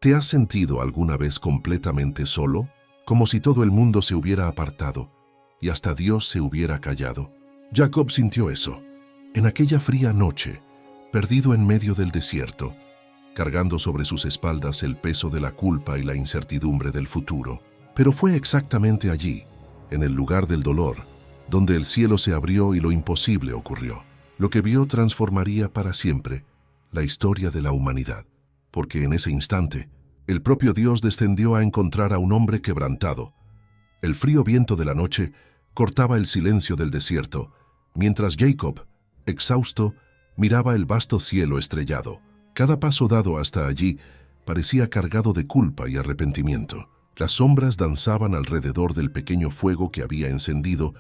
¿Te has sentido alguna vez completamente solo? Como si todo el mundo se hubiera apartado y hasta Dios se hubiera callado. Jacob sintió eso, en aquella fría noche, perdido en medio del desierto, cargando sobre sus espaldas el peso de la culpa y la incertidumbre del futuro. Pero fue exactamente allí, en el lugar del dolor, donde el cielo se abrió y lo imposible ocurrió. Lo que vio transformaría para siempre la historia de la humanidad, porque en ese instante, el propio Dios descendió a encontrar a un hombre quebrantado. El frío viento de la noche cortaba el silencio del desierto, mientras Jacob, exhausto, miraba el vasto cielo estrellado. Cada paso dado hasta allí parecía cargado de culpa y arrepentimiento. Las sombras danzaban alrededor del pequeño fuego que había encendido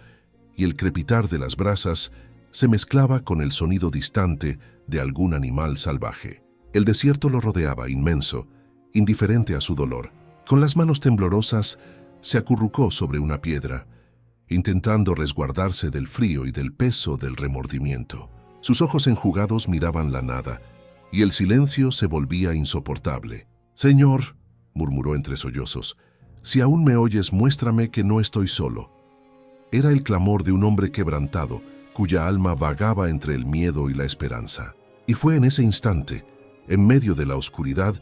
y el crepitar de las brasas se mezclaba con el sonido distante de algún animal salvaje. El desierto lo rodeaba inmenso, indiferente a su dolor. Con las manos temblorosas se acurrucó sobre una piedra, intentando resguardarse del frío y del peso del remordimiento. Sus ojos enjugados miraban la nada, y el silencio se volvía insoportable. «Señor», murmuró entre sollozos, «si aún me oyes, muéstrame que no estoy solo». Era el clamor de un hombre quebrantado, cuya alma vagaba entre el miedo y la esperanza. Y fue en ese instante, en medio de la oscuridad,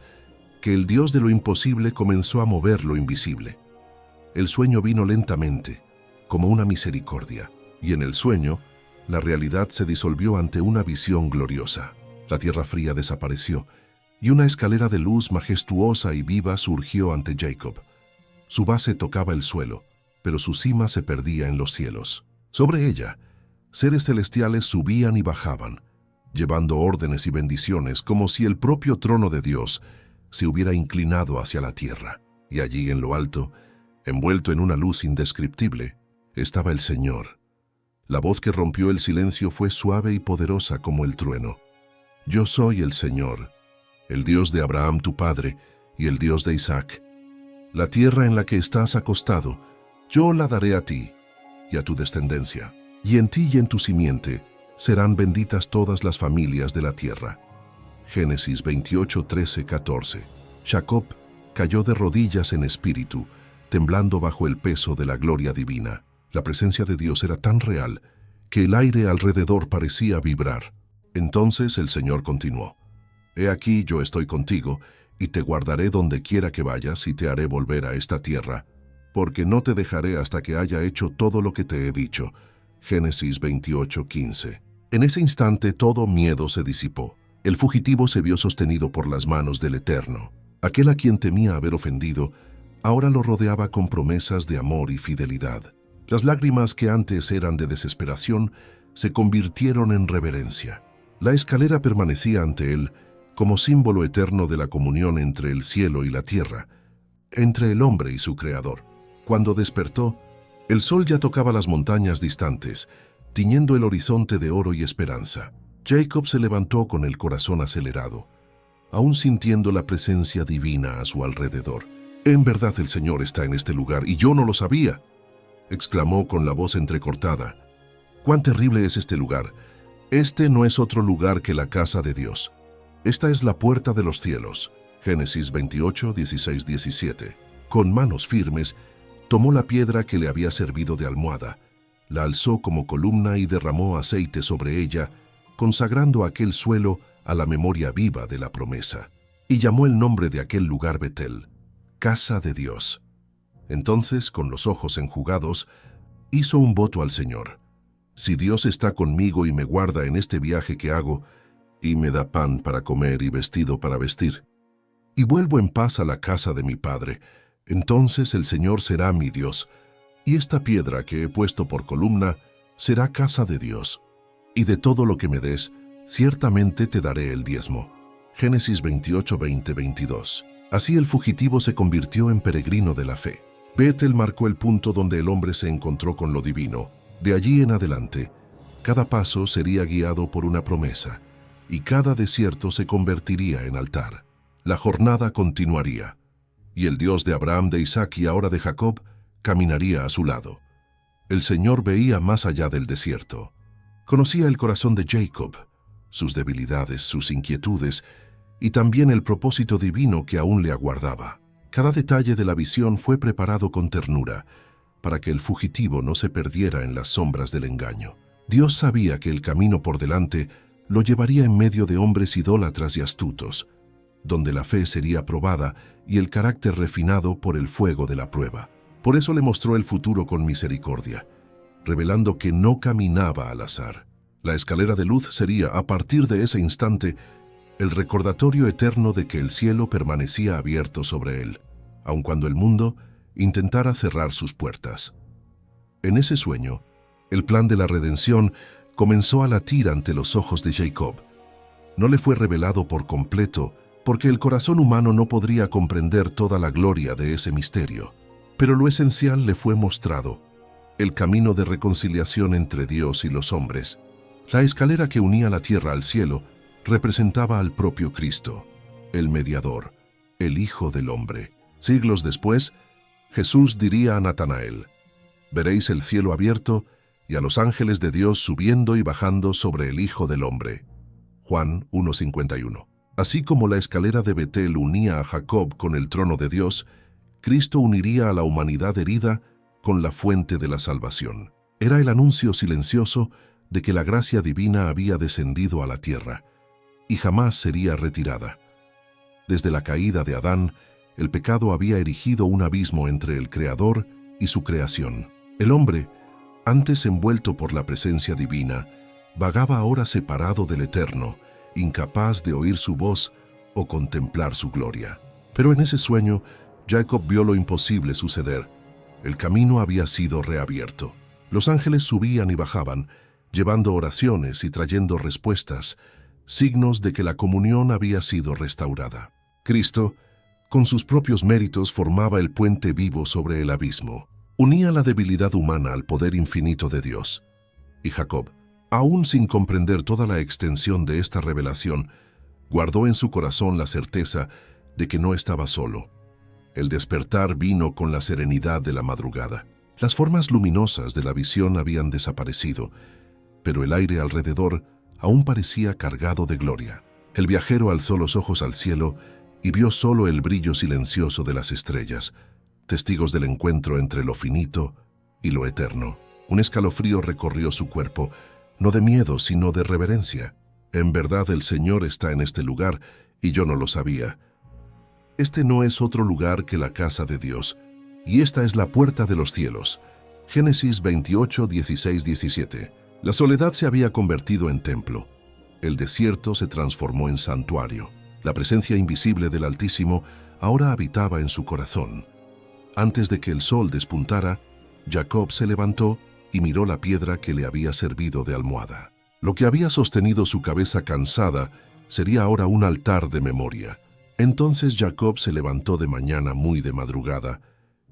que el Dios de lo imposible comenzó a mover lo invisible. El sueño vino lentamente, como una misericordia, y en el sueño, la realidad se disolvió ante una visión gloriosa. La tierra fría desapareció, y una escalera de luz majestuosa y viva surgió ante Jacob. Su base tocaba el suelo, pero su cima se perdía en los cielos. Sobre ella, seres celestiales subían y bajaban, llevando órdenes y bendiciones como si el propio trono de Dios se hubiera inclinado hacia la tierra. Y allí en lo alto, envuelto en una luz indescriptible, estaba el Señor. La voz que rompió el silencio fue suave y poderosa como el trueno. «Yo soy el Señor, el Dios de Abraham tu padre y el Dios de Isaac. La tierra en la que estás acostado, yo la daré a ti y a tu descendencia, y en ti y en tu simiente serán benditas todas las familias de la tierra». Génesis 28, 13, 14. Jacob cayó de rodillas en espíritu, temblando bajo el peso de la gloria divina. La presencia de Dios era tan real que el aire alrededor parecía vibrar. Entonces el Señor continuó: «He aquí yo estoy contigo, y te guardaré donde quiera que vayas y te haré volver a esta tierra, porque no te dejaré hasta que haya hecho todo lo que te he dicho». Génesis 28, 15. En ese instante todo miedo se disipó. El fugitivo se vio sostenido por las manos del Eterno. Aquel a quien temía haber ofendido, ahora lo rodeaba con promesas de amor y fidelidad. Las lágrimas que antes eran de desesperación se convirtieron en reverencia. La escalera permanecía ante él como símbolo eterno de la comunión entre el cielo y la tierra, entre el hombre y su Creador. Cuando despertó, el sol ya tocaba las montañas distantes, tiñendo el horizonte de oro y esperanza. Jacob se levantó con el corazón acelerado, aún sintiendo la presencia divina a su alrededor. «En verdad el Señor está en este lugar, y yo no lo sabía», exclamó con la voz entrecortada. «¡Cuán terrible es este lugar! Este no es otro lugar que la casa de Dios. Esta es la puerta de los cielos». Génesis 28, 16, 17. Con manos firmes, tomó la piedra que le había servido de almohada, la alzó como columna y derramó aceite sobre ella, consagrando aquel suelo a la memoria viva de la promesa. Y llamó el nombre de aquel lugar Betel, casa de Dios. Entonces, con los ojos enjugados, hizo un voto al Señor: «Si Dios está conmigo y me guarda en este viaje que hago, y me da pan para comer y vestido para vestir, y vuelvo en paz a la casa de mi padre, entonces el Señor será mi Dios, y esta piedra que he puesto por columna será casa de Dios. Y de todo lo que me des, ciertamente te daré el diezmo». Génesis 28, 20, 22. Así el fugitivo se convirtió en peregrino de la fe. Betel marcó el punto donde el hombre se encontró con lo divino. De allí en adelante, cada paso sería guiado por una promesa, y cada desierto se convertiría en altar. La jornada continuaría, y el Dios de Abraham, de Isaac y ahora de Jacob caminaría a su lado. El Señor veía más allá del desierto. Conocía el corazón de Jacob, sus debilidades, sus inquietudes, y también el propósito divino que aún le aguardaba. Cada detalle de la visión fue preparado con ternura, para que el fugitivo no se perdiera en las sombras del engaño. Dios sabía que el camino por delante lo llevaría en medio de hombres idólatras y astutos, donde la fe sería probada y el carácter refinado por el fuego de la prueba. Por eso le mostró el futuro con misericordia, revelando que no caminaba al azar. La escalera de luz sería, a partir de ese instante, el recordatorio eterno de que el cielo permanecía abierto sobre él, aun cuando el mundo intentara cerrar sus puertas. En ese sueño, el plan de la redención comenzó a latir ante los ojos de Jacob. No le fue revelado por completo, porque el corazón humano no podría comprender toda la gloria de ese misterio. Pero lo esencial le fue mostrado: el camino de reconciliación entre Dios y los hombres. La escalera que unía la tierra al cielo representaba al propio Cristo, el mediador, el Hijo del Hombre. Siglos después, Jesús diría a Natanael: «Veréis el cielo abierto y a los ángeles de Dios subiendo y bajando sobre el Hijo del Hombre». Juan 1:51. Así como la escalera de Betel unía a Jacob con el trono de Dios, Cristo uniría a la humanidad herida con la fuente de la salvación. Era el anuncio silencioso de que la gracia divina había descendido a la tierra y jamás sería retirada. Desde la caída de Adán, el pecado había erigido un abismo entre el Creador y su creación. El hombre, antes envuelto por la presencia divina, vagaba ahora separado del Eterno, incapaz de oír su voz o contemplar su gloria. Pero en ese sueño, Jacob vio lo imposible suceder. El camino había sido reabierto. Los ángeles subían y bajaban, llevando oraciones y trayendo respuestas, signos de que la comunión había sido restaurada. Cristo, con sus propios méritos, formaba el puente vivo sobre el abismo. Unía la debilidad humana al poder infinito de Dios. Y Jacob, aún sin comprender toda la extensión de esta revelación, guardó en su corazón la certeza de que no estaba solo. El despertar vino con la serenidad de la madrugada. Las formas luminosas de la visión habían desaparecido, pero el aire alrededor aún parecía cargado de gloria. El viajero alzó los ojos al cielo y vio solo el brillo silencioso de las estrellas, testigos del encuentro entre lo finito y lo eterno. Un escalofrío recorrió su cuerpo, no de miedo, sino de reverencia. En verdad el Señor está en este lugar, y yo no lo sabía. Este no es otro lugar que la casa de Dios, y esta es la puerta de los cielos. Génesis 28, 16, 17. La soledad se había convertido en templo. El desierto se transformó en santuario. La presencia invisible del Altísimo ahora habitaba en su corazón. Antes de que el sol despuntara, Jacob se levantó y miró la piedra que le había servido de almohada. Lo que había sostenido su cabeza cansada sería ahora un altar de memoria. Entonces Jacob se levantó de mañana muy de madrugada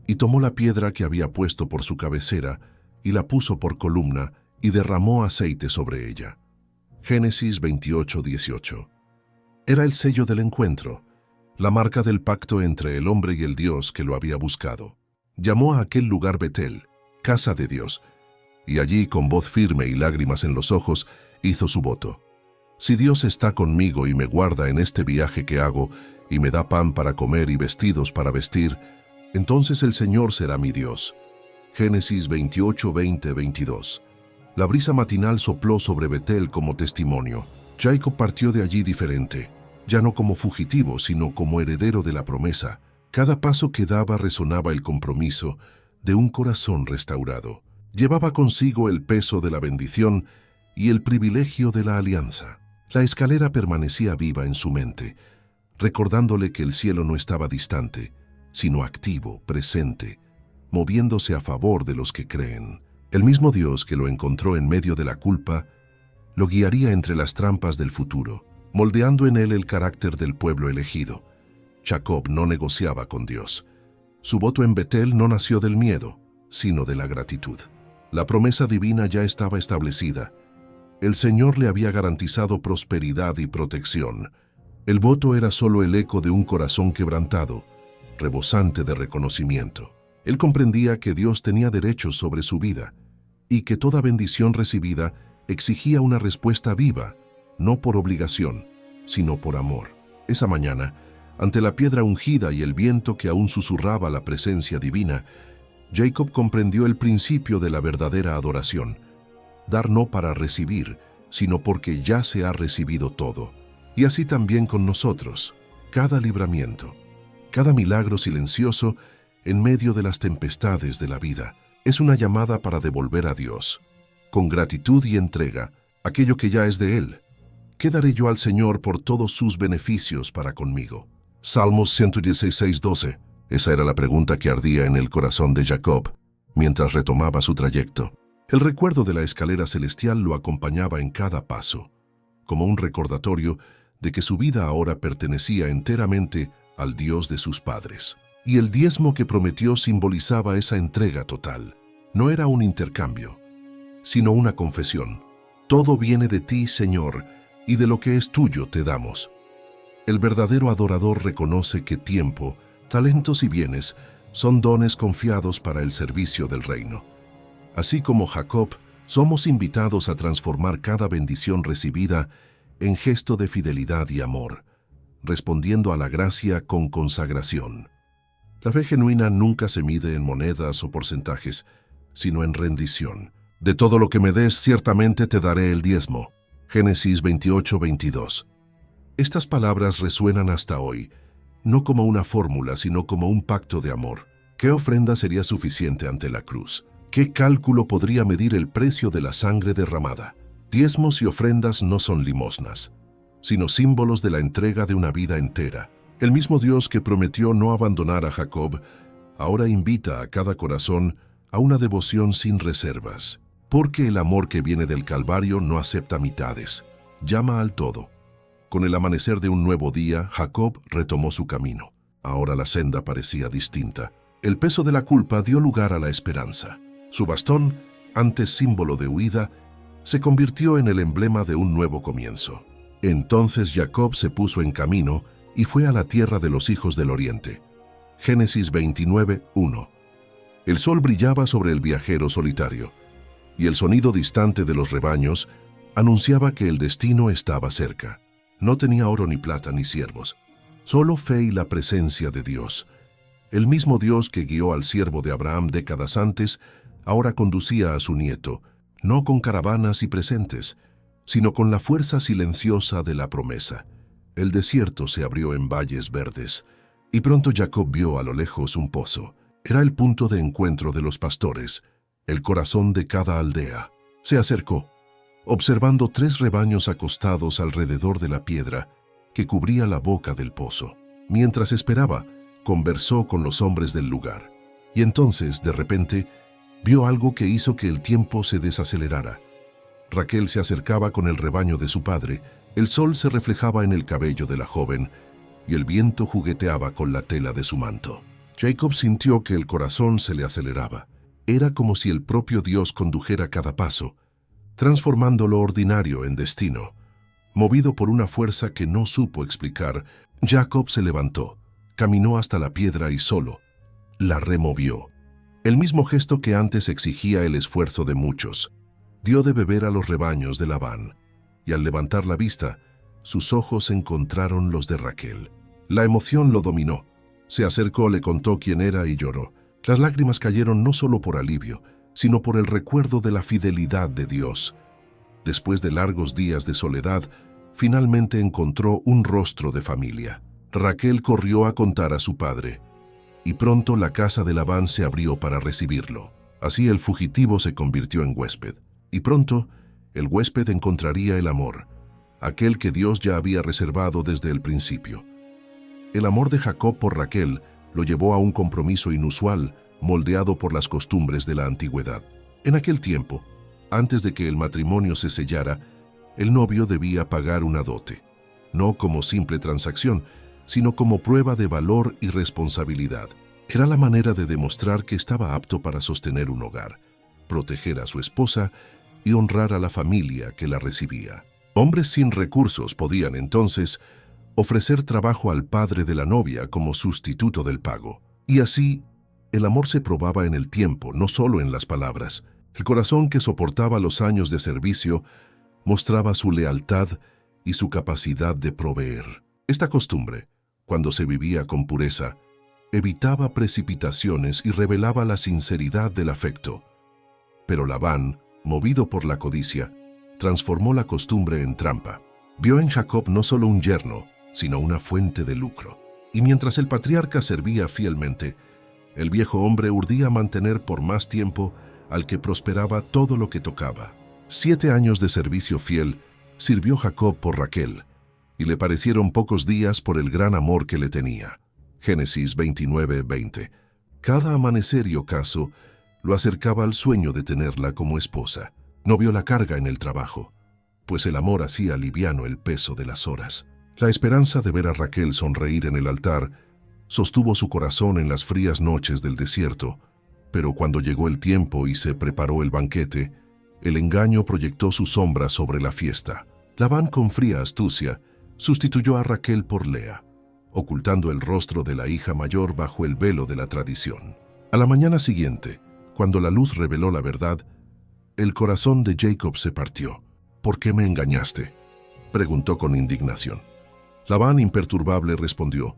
y tomó la piedra que había puesto por su cabecera y la puso por columna y derramó aceite sobre ella. Génesis 28, 18. Era el sello del encuentro, la marca del pacto entre el hombre y el Dios que lo había buscado. Llamó a aquel lugar Betel, casa de Dios, y allí, con voz firme y lágrimas en los ojos, hizo su voto. Si Dios está conmigo y me guarda en este viaje que hago, y me da pan para comer y vestidos para vestir, entonces el Señor será mi Dios. Génesis 28, 20, 22. La brisa matinal sopló sobre Betel como testimonio. Jacob partió de allí diferente, ya no como fugitivo, sino como heredero de la promesa. Cada paso que daba resonaba el compromiso de un corazón restaurado. Llevaba consigo el peso de la bendición y el privilegio de la alianza. La escalera permanecía viva en su mente, recordándole que el cielo no estaba distante, sino activo, presente, moviéndose a favor de los que creen. El mismo Dios que lo encontró en medio de la culpa, lo guiaría entre las trampas del futuro, moldeando en él el carácter del pueblo elegido. Jacob no negociaba con Dios. Su voto en Betel no nació del miedo, sino de la gratitud. La promesa divina ya estaba establecida. El Señor le había garantizado prosperidad y protección. El voto era solo el eco de un corazón quebrantado, rebosante de reconocimiento. Él comprendía que Dios tenía derechos sobre su vida y que toda bendición recibida exigía una respuesta viva, no por obligación, sino por amor. Esa mañana, ante la piedra ungida y el viento que aún susurraba la presencia divina, Jacob comprendió el principio de la verdadera adoración: dar no para recibir, sino porque ya se ha recibido todo. Y así también con nosotros, cada libramiento, cada milagro silencioso en medio de las tempestades de la vida, es una llamada para devolver a Dios, con gratitud y entrega, aquello que ya es de Él. ¿Qué daré yo al Señor por todos sus beneficios para conmigo? Salmos 116:12. Esa era la pregunta que ardía en el corazón de Jacob mientras retomaba su trayecto. El recuerdo de la escalera celestial lo acompañaba en cada paso, como un recordatorio de que su vida ahora pertenecía enteramente al Dios de sus padres. Y el diezmo que prometió simbolizaba esa entrega total. No era un intercambio, sino una confesión. Todo viene de ti, Señor, y de lo que es tuyo te damos. El verdadero adorador reconoce que tiempo, talentos y bienes son dones confiados para el servicio del reino. Así como Jacob, somos invitados a transformar cada bendición recibida en gesto de fidelidad y amor, respondiendo a la gracia con consagración. La fe genuina nunca se mide en monedas o porcentajes, sino en rendición. De todo lo que me des, ciertamente te daré el diezmo. Génesis 28:22. Estas palabras resuenan hasta hoy, no como una fórmula, sino como un pacto de amor. ¿Qué ofrenda sería suficiente ante la cruz? ¿Qué cálculo podría medir el precio de la sangre derramada? Diezmos y ofrendas no son limosnas, sino símbolos de la entrega de una vida entera. El mismo Dios que prometió no abandonar a Jacob, ahora invita a cada corazón a una devoción sin reservas, porque el amor que viene del Calvario no acepta mitades, llama al todo. Con el amanecer de un nuevo día, Jacob retomó su camino. Ahora la senda parecía distinta. El peso de la culpa dio lugar a la esperanza. Su bastón, antes símbolo de huida, se convirtió en el emblema de un nuevo comienzo. Entonces Jacob se puso en camino y fue a la tierra de los hijos del oriente. Génesis 29:1. El sol brillaba sobre el viajero solitario, y el sonido distante de los rebaños anunciaba que el destino estaba cerca. No tenía oro ni plata ni siervos, solo fe y la presencia de Dios. El mismo Dios que guió al siervo de Abraham décadas antes, ahora conducía a su nieto, no con caravanas y presentes, sino con la fuerza silenciosa de la promesa. El desierto se abrió en valles verdes, y pronto Jacob vio a lo lejos un pozo. Era el punto de encuentro de los pastores, el corazón de cada aldea. Se acercó, observando 3 rebaños acostados alrededor de la piedra que cubría la boca del pozo. Mientras esperaba, conversó con los hombres del lugar. Y entonces, de repente, vio algo que hizo que el tiempo se desacelerara. Raquel se acercaba con el rebaño de su padre, el sol se reflejaba en el cabello de la joven y el viento jugueteaba con la tela de su manto. Jacob sintió que el corazón se le aceleraba. Era como si el propio Dios condujera cada paso, transformando lo ordinario en destino. Movido por una fuerza que no supo explicar, Jacob se levantó, caminó hasta la piedra y solo la removió. El mismo gesto que antes exigía el esfuerzo de muchos. Dio de beber a los rebaños de Labán, y al levantar la vista, sus ojos encontraron los de Raquel. La emoción lo dominó. Se acercó, le contó quién era y lloró. Las lágrimas cayeron no solo por alivio, sino por el recuerdo de la fidelidad de Dios. Después de largos días de soledad, finalmente encontró un rostro de familia. Raquel corrió a contar a su padre, y pronto la casa de Labán se abrió para recibirlo. Así el fugitivo se convirtió en huésped, y pronto el huésped encontraría el amor, aquel que Dios ya había reservado desde el principio. El amor de Jacob por Raquel lo llevó a un compromiso inusual, moldeado por las costumbres de la antigüedad. En aquel tiempo, antes de que el matrimonio se sellara, el novio debía pagar una dote, no como simple transacción, sino como prueba de valor y responsabilidad. Era la manera de demostrar que estaba apto para sostener un hogar, proteger a su esposa y honrar a la familia que la recibía. Hombres sin recursos podían entonces ofrecer trabajo al padre de la novia como sustituto del pago. Y así, el amor se probaba en el tiempo, no solo en las palabras. El corazón que soportaba los años de servicio mostraba su lealtad y su capacidad de proveer. Esta costumbre, cuando se vivía con pureza, evitaba precipitaciones y revelaba la sinceridad del afecto. Pero Labán, movido por la codicia, transformó la costumbre en trampa. Vio en Jacob no solo un yerno, sino una fuente de lucro. Y mientras el patriarca servía fielmente, el viejo hombre urdía mantener por más tiempo al que prosperaba todo lo que tocaba. 7 años de servicio fiel sirvió Jacob por Raquel, y le parecieron pocos días por el gran amor que le tenía. Génesis 29:20. Cada amanecer y ocaso lo acercaba al sueño de tenerla como esposa. No vio la carga en el trabajo, pues el amor hacía liviano el peso de las horas. La esperanza de ver a Raquel sonreír en el altar sostuvo su corazón en las frías noches del desierto, pero cuando llegó el tiempo y se preparó el banquete, el engaño proyectó su sombra sobre la fiesta. Labán, con fría astucia, sustituyó a Raquel por Lea, ocultando el rostro de la hija mayor bajo el velo de la tradición. A la mañana siguiente, cuando la luz reveló la verdad, el corazón de Jacob se partió. «¿Por qué me engañaste?», preguntó con indignación. Labán, imperturbable, respondió: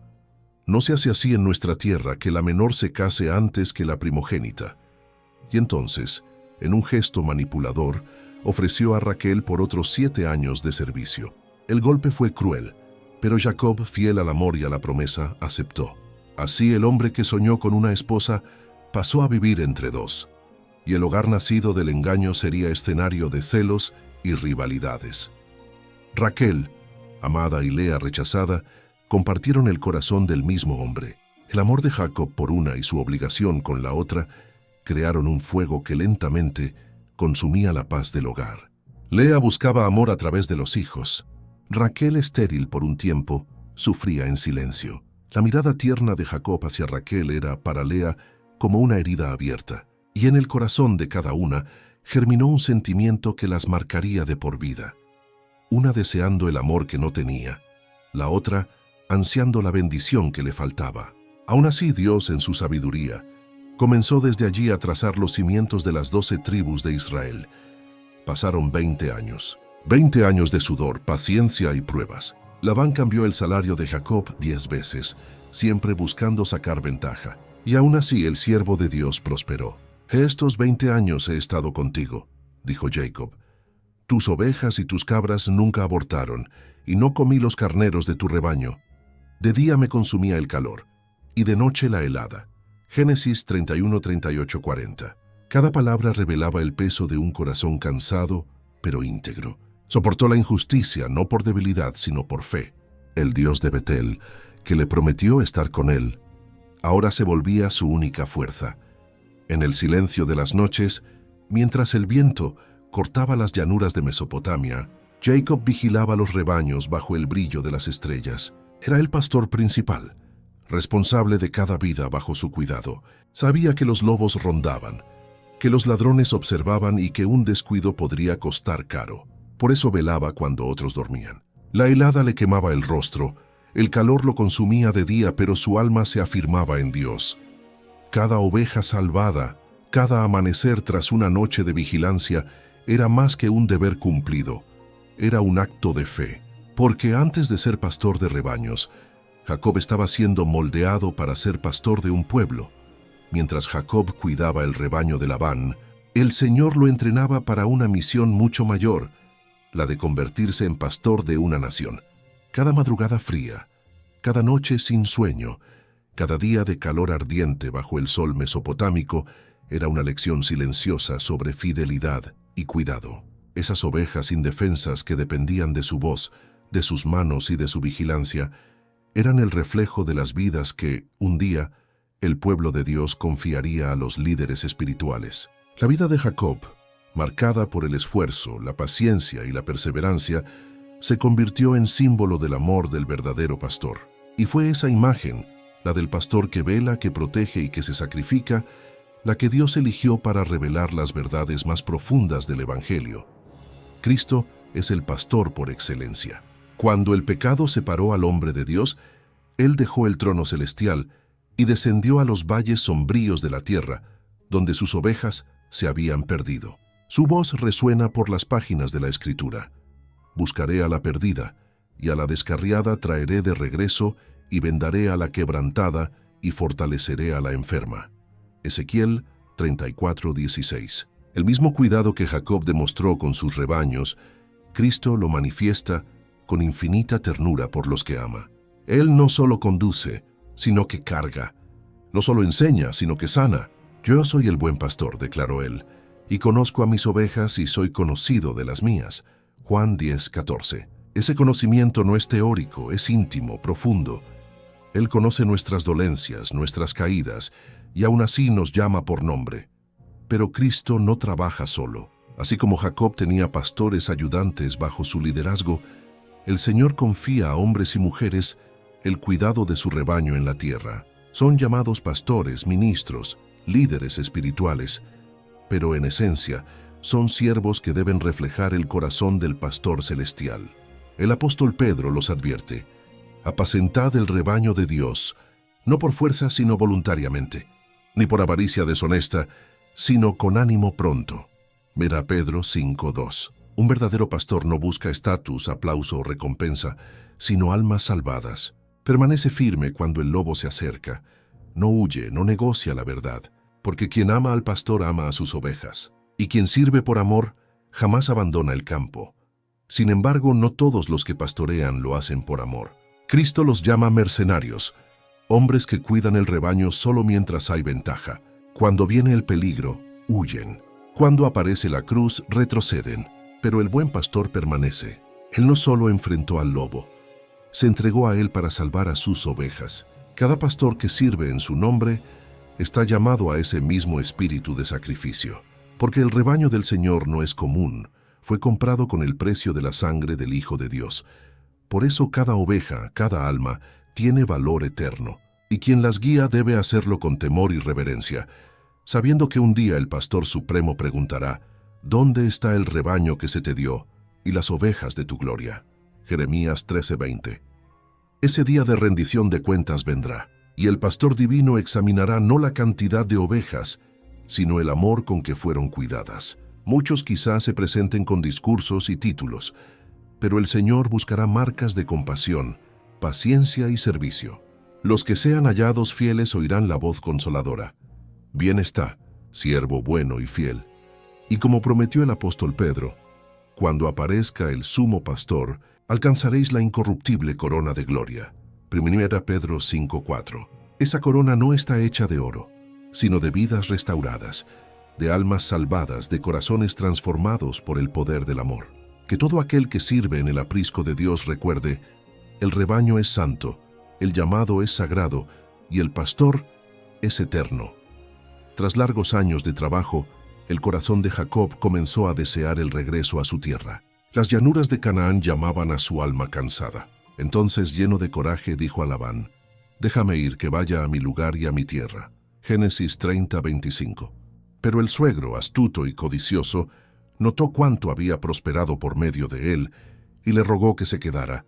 «No se hace así en nuestra tierra, que la menor se case antes que la primogénita». Y entonces, en un gesto manipulador, ofreció a Raquel por otros 7 años de servicio. El golpe fue cruel, pero Jacob, fiel al amor y a la promesa, aceptó. Así el hombre que soñó con una esposa pasó a vivir entre dos, y el hogar nacido del engaño sería escenario de celos y rivalidades. Raquel, amada, y Lea, rechazada, compartieron el corazón del mismo hombre. El amor de Jacob por una y su obligación con la otra crearon un fuego que lentamente consumía la paz del hogar. Lea buscaba amor a través de los hijos. Raquel, estéril por un tiempo, sufría en silencio. La mirada tierna de Jacob hacia Raquel era para Lea como una herida abierta, y en el corazón de cada una germinó un sentimiento que las marcaría de por vida. Una deseando el amor que no tenía, la otra ansiando la bendición que le faltaba. Aún así, Dios, en su sabiduría, comenzó desde allí a trazar los cimientos de las 12 tribus de Israel. Pasaron 20 años. 20 años de sudor, paciencia y pruebas. Labán cambió el salario de Jacob 10 veces, siempre buscando sacar ventaja. Y aún así el siervo de Dios prosperó. «Estos 20 años he estado contigo», dijo Jacob. «Tus ovejas y tus cabras nunca abortaron, y no comí los carneros de tu rebaño. De día me consumía el calor, y de noche la helada». Génesis 31, 38, 40. Cada palabra revelaba el peso de un corazón cansado, pero íntegro. Soportó la injusticia no por debilidad, sino por fe. El Dios de Betel, que le prometió estar con él, ahora se volvía su única fuerza. En el silencio de las noches, mientras el viento cortaba las llanuras de Mesopotamia, Jacob vigilaba los rebaños bajo el brillo de las estrellas. Era el pastor principal, responsable de cada vida bajo su cuidado. Sabía que los lobos rondaban, que los ladrones observaban y que un descuido podría costar caro. Por eso velaba cuando otros dormían. La helada le quemaba el rostro, el calor lo consumía de día, pero su alma se afirmaba en Dios. Cada oveja salvada, cada amanecer tras una noche de vigilancia, era más que un deber cumplido. Era un acto de fe, porque antes de ser pastor de rebaños, Jacob estaba siendo moldeado para ser pastor de un pueblo. Mientras Jacob cuidaba el rebaño de Labán, el Señor lo entrenaba para una misión mucho mayor, la de convertirse en pastor de una nación. Cada madrugada fría, cada noche sin sueño, cada día de calor ardiente bajo el sol mesopotámico era una lección silenciosa sobre fidelidad y cuidado. Esas ovejas indefensas que dependían de su voz, de sus manos y de su vigilancia, eran el reflejo de las vidas que, un día, el pueblo de Dios confiaría a los líderes espirituales. La vida de Jacob, marcada por el esfuerzo, la paciencia y la perseverancia, se convirtió en símbolo del amor del verdadero pastor. Y fue esa imagen, la del pastor que vela, que protege y que se sacrifica, la que Dios eligió para revelar las verdades más profundas del Evangelio. Cristo es el pastor por excelencia. Cuando el pecado separó al hombre de Dios, Él dejó el trono celestial y descendió a los valles sombríos de la tierra, donde sus ovejas se habían perdido. Su voz resuena por las páginas de la Escritura. Buscaré a la perdida y a la descarriada traeré de regreso, y vendaré a la quebrantada, y fortaleceré a la enferma. Ezequiel 34:16. El mismo cuidado que Jacob demostró con sus rebaños, Cristo lo manifiesta con infinita ternura por los que ama. Él no solo conduce, sino que carga. No solo enseña, sino que sana. Yo soy el buen pastor, declaró él, y conozco a mis ovejas y soy conocido de las mías. Juan 10:14. Ese conocimiento no es teórico, es íntimo, profundo. Él conoce nuestras dolencias, nuestras caídas, y aún así nos llama por nombre. Pero Cristo no trabaja solo. Así como Jacob tenía pastores ayudantes bajo su liderazgo, el Señor confía a hombres y mujeres el cuidado de su rebaño en la tierra. Son llamados pastores, ministros, líderes espirituales, pero en esencia son siervos que deben reflejar el corazón del pastor celestial. El apóstol Pedro los advierte: apacentad el rebaño de Dios, no por fuerza sino voluntariamente, ni por avaricia deshonesta, sino con ánimo pronto. Mira Pedro 5:2. Un verdadero pastor no busca estatus, aplauso o recompensa, sino almas salvadas. Permanece firme cuando el lobo se acerca. No huye, no negocia la verdad, porque quien ama al pastor ama a sus ovejas, y quien sirve por amor jamás abandona el campo. Sin embargo, no todos los que pastorean lo hacen por amor. Cristo los llama mercenarios, hombres que cuidan el rebaño solo mientras hay ventaja. Cuando viene el peligro, huyen. Cuando aparece la cruz, retroceden. Pero el buen pastor permanece. Él no solo enfrentó al lobo, se entregó a él para salvar a sus ovejas. Cada pastor que sirve en su nombre está llamado a ese mismo espíritu de sacrificio. Porque el rebaño del Señor no es común, fue comprado con el precio de la sangre del Hijo de Dios. Por eso cada oveja, cada alma, tiene valor eterno, y quien las guía debe hacerlo con temor y reverencia, sabiendo que un día el Pastor Supremo preguntará: ¿dónde está el rebaño que se te dio y las ovejas de tu gloria? Jeremías 13:20. Ese día de rendición de cuentas vendrá, y el Pastor Divino examinará no la cantidad de ovejas, sino el amor con que fueron cuidadas. Muchos quizás se presenten con discursos y títulos, pero el Señor buscará marcas de compasión, paciencia y servicio. Los que sean hallados fieles oirán la voz consoladora: bien está, siervo bueno y fiel. Y como prometió el apóstol Pedro, cuando aparezca el sumo pastor, alcanzaréis la incorruptible corona de gloria. 1 Pedro 5:4. Esa corona no está hecha de oro, sino de vidas restauradas, de almas salvadas, de corazones transformados por el poder del amor. Que todo aquel que sirve en el aprisco de Dios recuerde: el rebaño es santo, el llamado es sagrado y el pastor es eterno. Tras largos años de trabajo, el corazón de Jacob comenzó a desear el regreso a su tierra. Las llanuras de Canaán llamaban a su alma cansada. Entonces, lleno de coraje, dijo a Labán: déjame ir, que vaya a mi lugar y a mi tierra. Génesis 30:25. Pero el suegro, astuto y codicioso, notó cuánto había prosperado por medio de él y le rogó que se quedara.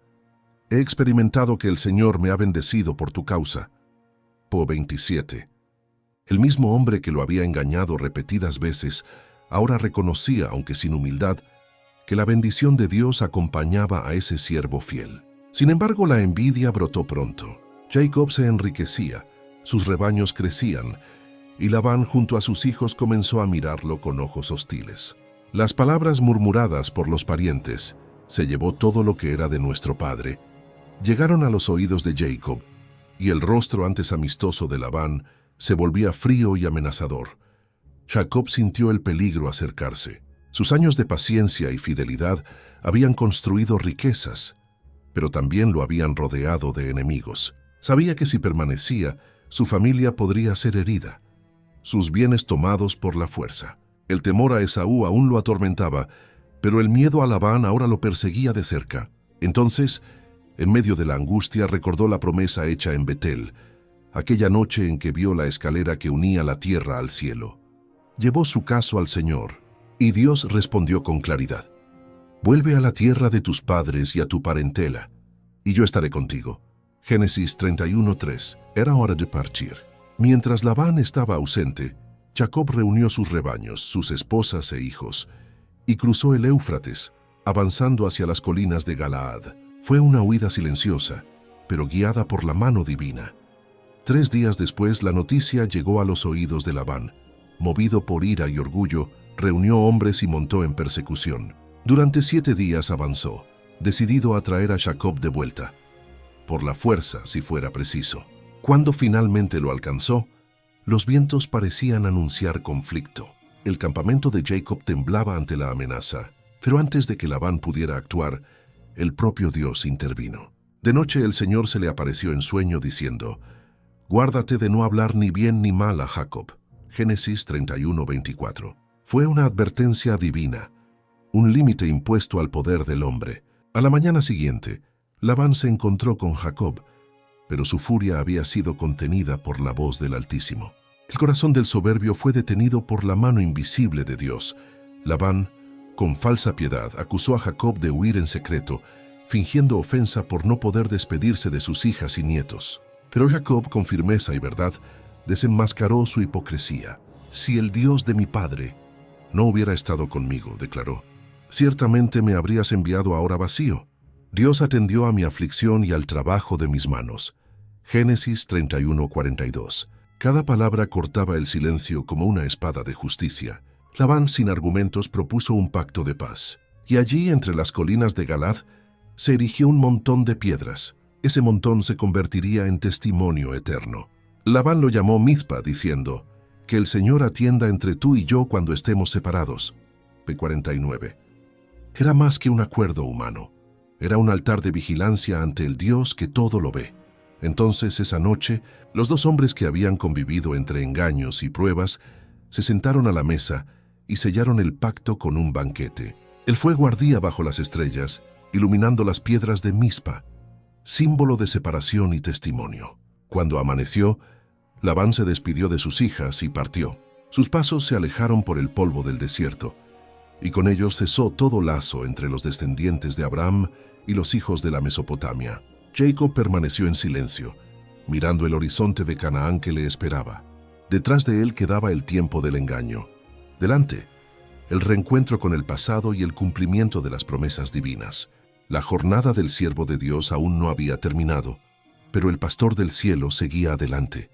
He experimentado que el Señor me ha bendecido por tu causa. Po 27. El mismo hombre que lo había engañado repetidas veces, ahora reconocía, aunque sin humildad, que la bendición de Dios acompañaba a ese siervo fiel. Sin embargo, la envidia brotó pronto. Jacob se enriquecía, sus rebaños crecían, y Labán junto a sus hijos comenzó a mirarlo con ojos hostiles. Las palabras murmuradas por los parientes: se llevó todo lo que era de nuestro padre, llegaron a los oídos de Jacob, y el rostro antes amistoso de Labán se volvía frío y amenazador. Jacob sintió el peligro acercarse. Sus años de paciencia y fidelidad habían construido riquezas, pero también lo habían rodeado de enemigos. Sabía que si permanecía, su familia podría ser herida, sus bienes tomados por la fuerza. El temor a Esaú aún lo atormentaba, pero el miedo a Labán ahora lo perseguía de cerca. Entonces, en medio de la angustia, recordó la promesa hecha en Betel, aquella noche en que vio la escalera que unía la tierra al cielo. Llevó su caso al Señor, y Dios respondió con claridad: vuelve a la tierra de tus padres y a tu parentela, y yo estaré contigo. Génesis 31:3. Era hora de partir. Mientras Labán estaba ausente, Jacob reunió sus rebaños, sus esposas e hijos, y cruzó el Éufrates, avanzando hacia las colinas de Galaad. Fue una huida silenciosa, pero guiada por la mano divina. 3 días después, la noticia llegó a los oídos de Labán. Movido por ira y orgullo, reunió hombres y montó en persecución. Durante 7 días avanzó, decidido a traer a Jacob de vuelta, por la fuerza si fuera preciso. Cuando finalmente lo alcanzó, los vientos parecían anunciar conflicto. El campamento de Jacob temblaba ante la amenaza, pero antes de que Labán pudiera actuar, el propio Dios intervino. De noche el Señor se le apareció en sueño diciendo: «Guárdate de no hablar ni bien ni mal a Jacob». Génesis 31:24. Fue una advertencia divina, un límite impuesto al poder del hombre. A la mañana siguiente, Labán se encontró con Jacob, pero su furia había sido contenida por la voz del Altísimo. El corazón del soberbio fue detenido por la mano invisible de Dios. Labán, con falsa piedad, acusó a Jacob de huir en secreto, fingiendo ofensa por no poder despedirse de sus hijas y nietos. Pero Jacob, con firmeza y verdad, desenmascaró su hipocresía. «Si el Dios de mi padre no hubiera estado conmigo», declaró, «ciertamente me habrías enviado ahora vacío. Dios atendió a mi aflicción y al trabajo de mis manos». Génesis 31:42. Cada palabra cortaba el silencio como una espada de justicia. Labán, sin argumentos, propuso un pacto de paz. Y allí, entre las colinas de Galaad, se erigió un montón de piedras. Ese montón se convertiría en testimonio eterno. Labán lo llamó Mizpa, diciendo: «Que el Señor atienda entre tú y yo cuando estemos separados». P49. Era más que un acuerdo humano. Era un altar de vigilancia ante el Dios que todo lo ve. Entonces, esa noche, los 2 hombres que habían convivido entre engaños y pruebas se sentaron a la mesa y sellaron el pacto con un banquete. El fuego ardía bajo las estrellas, iluminando las piedras de Mizpa, símbolo de separación y testimonio. Cuando amaneció, Labán se despidió de sus hijas y partió. Sus pasos se alejaron por el polvo del desierto, y con ellos cesó todo lazo entre los descendientes de Abraham y los hijos de la Mesopotamia. Jacob permaneció en silencio, mirando el horizonte de Canaán que le esperaba. Detrás de él quedaba el tiempo del engaño. Delante, el reencuentro con el pasado y el cumplimiento de las promesas divinas. La jornada del siervo de Dios aún no había terminado, pero el pastor del cielo seguía adelante,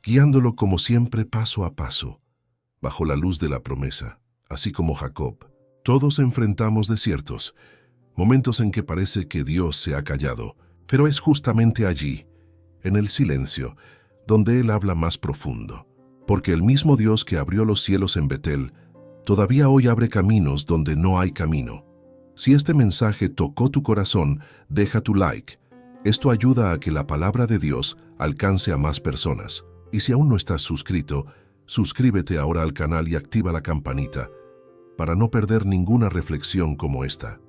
guiándolo como siempre paso a paso, bajo la luz de la promesa, así como Jacob. Todos enfrentamos desiertos, momentos en que parece que Dios se ha callado, pero es justamente allí, en el silencio, donde Él habla más profundo. Porque el mismo Dios que abrió los cielos en Betel, todavía hoy abre caminos donde no hay camino. Si este mensaje tocó tu corazón, deja tu like. Esto ayuda a que la palabra de Dios alcance a más personas. Y si aún no estás suscrito, suscríbete ahora al canal y activa la campanita para no perder ninguna reflexión como esta.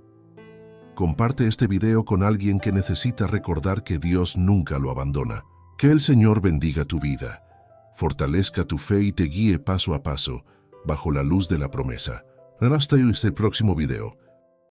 Comparte este video con alguien que necesita recordar que Dios nunca lo abandona. Que el Señor bendiga tu vida, fortalezca tu fe y te guíe paso a paso bajo la luz de la promesa. Hasta el próximo video.